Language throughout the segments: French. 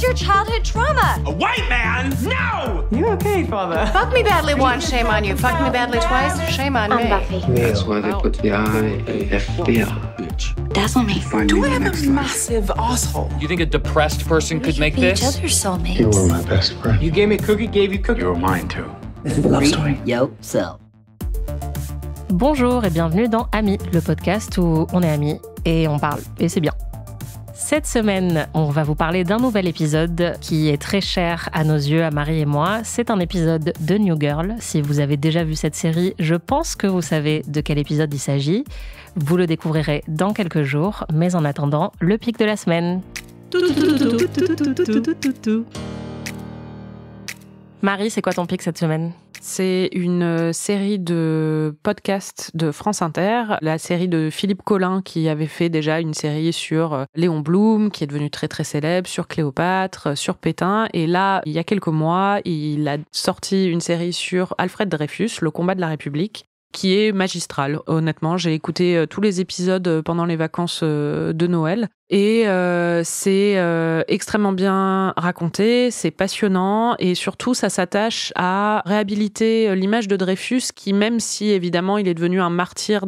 your childhood trauma? A white man? No! You okay, father? Fuck me badly once, shame on you. Fuck me badly twice, shame on me. Buffy. That's why they put the I in FBI. Bitch. Dazzle me. Do I have a massive asshole? You think a depressed person could make Each this? other's soulmates. You were my best friend. You gave me a cookie, gave you cookie. You were mine too. This is a love story. Yourself. Bonjour et bienvenue dans Amis, le podcast où on est amis et on parle, et c'est bien. Cette semaine, on va vous parler d'un nouvel épisode qui est très cher à nos yeux, à Marie et moi. C'est un épisode de New Girl. Si vous avez déjà vu cette série, je pense que vous savez de quel épisode il s'agit. Vous le découvrirez dans quelques jours, mais en attendant, le pic de la semaine. Marie, c'est quoi ton pic cette semaine ? C'est une série de podcasts de France Inter, la série de Philippe Collin qui avait fait déjà une série sur Léon Blum, qui est devenu très très célèbre, sur Cléopâtre, sur Pétain. Et là, il y a quelques mois, il a sorti une série sur Alfred Dreyfus, le combat de la République, qui est magistrale. Honnêtement, j'ai écouté tous les épisodes pendant les vacances de Noël. Et c'est extrêmement bien raconté, c'est passionnant et surtout ça s'attache à réhabiliter l'image de Dreyfus qui, même si évidemment il est devenu un martyr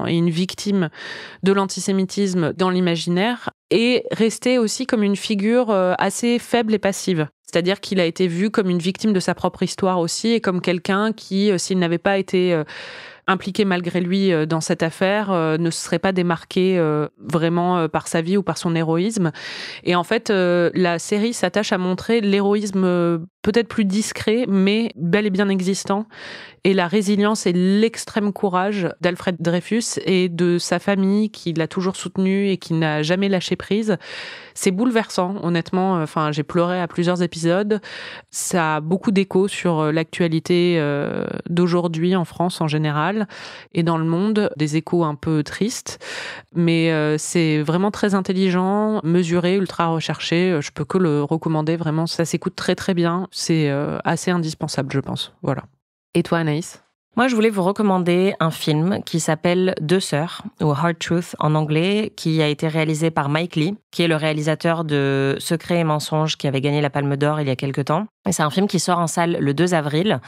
et une victime de l'antisémitisme dans l'imaginaire, est resté aussi comme une figure assez faible et passive. C'est-à-dire qu'il a été vu comme une victime de sa propre histoire aussi et comme quelqu'un qui, s'il n'avait pas été impliqué malgré lui dans cette affaire, ne se serait pas démarqué vraiment par sa vie ou par son héroïsme. Et en fait, la série s'attache à montrer l'héroïsme peut-être plus discret, mais bel et bien existant, et la résilience et l'extrême courage d'Alfred Dreyfus et de sa famille qui l'a toujours soutenu et qui n'a jamais lâché prise. C'est bouleversant, honnêtement. Enfin, j'ai pleuré à plusieurs épisodes. Ça a beaucoup d'écho sur l'actualité d'aujourd'hui en France en général et dans le monde, des échos un peu tristes. Mais c'est vraiment très intelligent, mesuré, ultra recherché. Je peux que le recommander, vraiment. Ça s'écoute très très bien. C'est assez indispensable, je pense. Voilà. Et toi, Anaïs ? Moi, je voulais vous recommander un film qui s'appelle Deux sœurs, ou Hard Truth en anglais, qui a été réalisé par Mike Leigh, qui est le réalisateur de Secrets et mensonges, qui avait gagné la Palme d'Or il y a quelques temps. Et c'est un film qui sort en salle le 2 avril.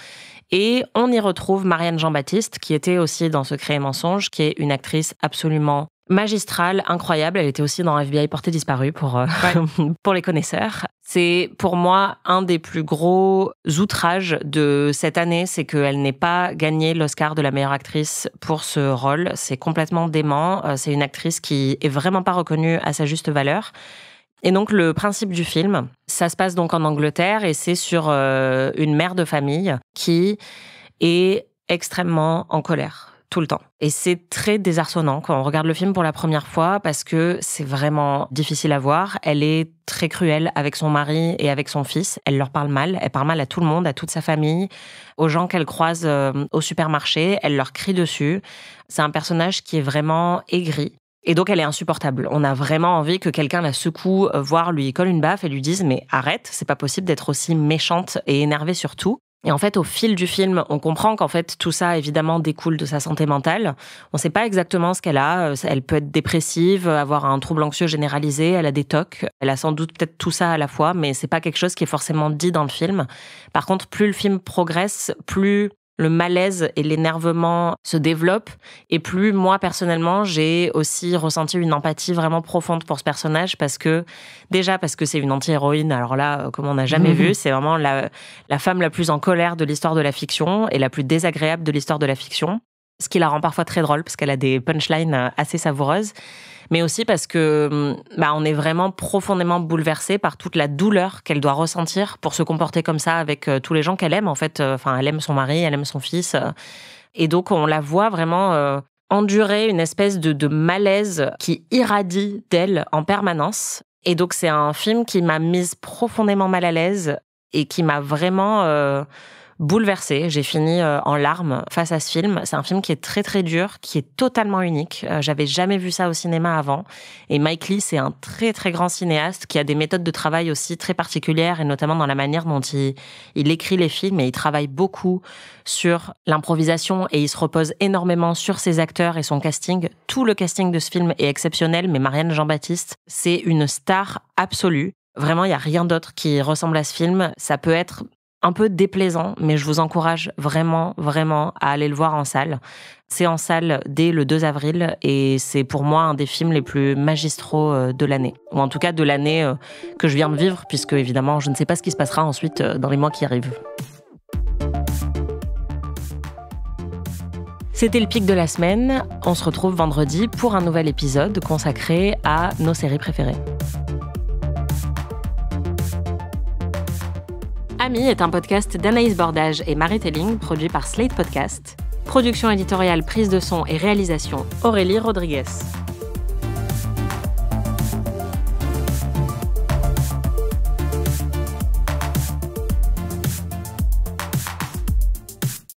Et on y retrouve Marianne Jean-Baptiste, qui était aussi dans Secrets et mensonges, qui est une actrice absolument magistrale, incroyable. Elle était aussi dans FBI Portée disparue pour les connaisseurs. C'est pour moi un des plus gros outrages de cette année, c'est qu'elle n'ait pas gagné l'Oscar de la meilleure actrice pour ce rôle. C'est complètement dément. C'est une actrice qui est vraiment pas reconnue à sa juste valeur. Et donc le principe du film, ça se passe donc en Angleterre et c'est sur une mère de famille qui est extrêmement en colère tout le temps. Et c'est très désarçonnant quand on regarde le film pour la première fois parce que c'est vraiment difficile à voir. Elle est très cruelle avec son mari et avec son fils. Elle leur parle mal. Elle parle mal à tout le monde, à toute sa famille, aux gens qu'elle croise au supermarché. Elle leur crie dessus. C'est un personnage qui est vraiment aigri. Et donc, elle est insupportable. On a vraiment envie que quelqu'un la secoue, voire lui colle une baffe et lui dise « Mais arrête, c'est pas possible d'être aussi méchante et énervée sur tout ». Et en fait, au fil du film, on comprend qu'en fait, tout ça, évidemment, découle de sa santé mentale. On sait pas exactement ce qu'elle a. Elle peut être dépressive, avoir un trouble anxieux généralisé, elle a des TOC. Elle a sans doute peut-être tout ça à la fois, mais c'est pas quelque chose qui est forcément dit dans le film. Par contre, plus le film progresse, plus le malaise et l'énervement se développent et plus moi personnellement j'ai aussi ressenti une empathie vraiment profonde pour ce personnage parce que c'est une anti-héroïne, alors là comme on n'a jamais vu, c'est vraiment la femme la plus en colère de l'histoire de la fiction et la plus désagréable de l'histoire de la fiction, ce qui la rend parfois très drôle parce qu'elle a des punchlines assez savoureuses, mais aussi parce que on est vraiment profondément bouleversé par toute la douleur qu'elle doit ressentir pour se comporter comme ça avec tous les gens qu'elle aime en fait. Elle aime son mari, elle aime son fils, et donc on la voit vraiment endurer une espèce de malaise qui irradie d'elle en permanence. Et donc c'est un film qui m'a mise profondément mal à l'aise et qui m'a vraiment bouleversée. J'ai fini en larmes face à ce film. C'est un film qui est très très dur, qui est totalement unique. J'avais jamais vu ça au cinéma avant. Et Mike Leigh, c'est un très très grand cinéaste qui a des méthodes de travail aussi très particulières et notamment dans la manière dont il écrit les films et il travaille beaucoup sur l'improvisation et il se repose énormément sur ses acteurs et son casting. Tout le casting de ce film est exceptionnel, mais Marianne Jean-Baptiste, c'est une star absolue. Vraiment, il n'y a rien d'autre qui ressemble à ce film. Ça peut être un peu déplaisant, mais je vous encourage vraiment, vraiment à aller le voir en salle. C'est en salle dès le 2 avril et c'est pour moi un des films les plus magistraux de l'année. Ou en tout cas de l'année que je viens de vivre, puisque évidemment, je ne sais pas ce qui se passera ensuite dans les mois qui arrivent. C'était le pic de la semaine. On se retrouve vendredi pour un nouvel épisode consacré à nos séries préférées. Ami est un podcast d'Anaïs Bordage et Marie Telling, produit par Slate Podcast. Production éditoriale, prise de son et réalisation, Aurélie Rodriguez.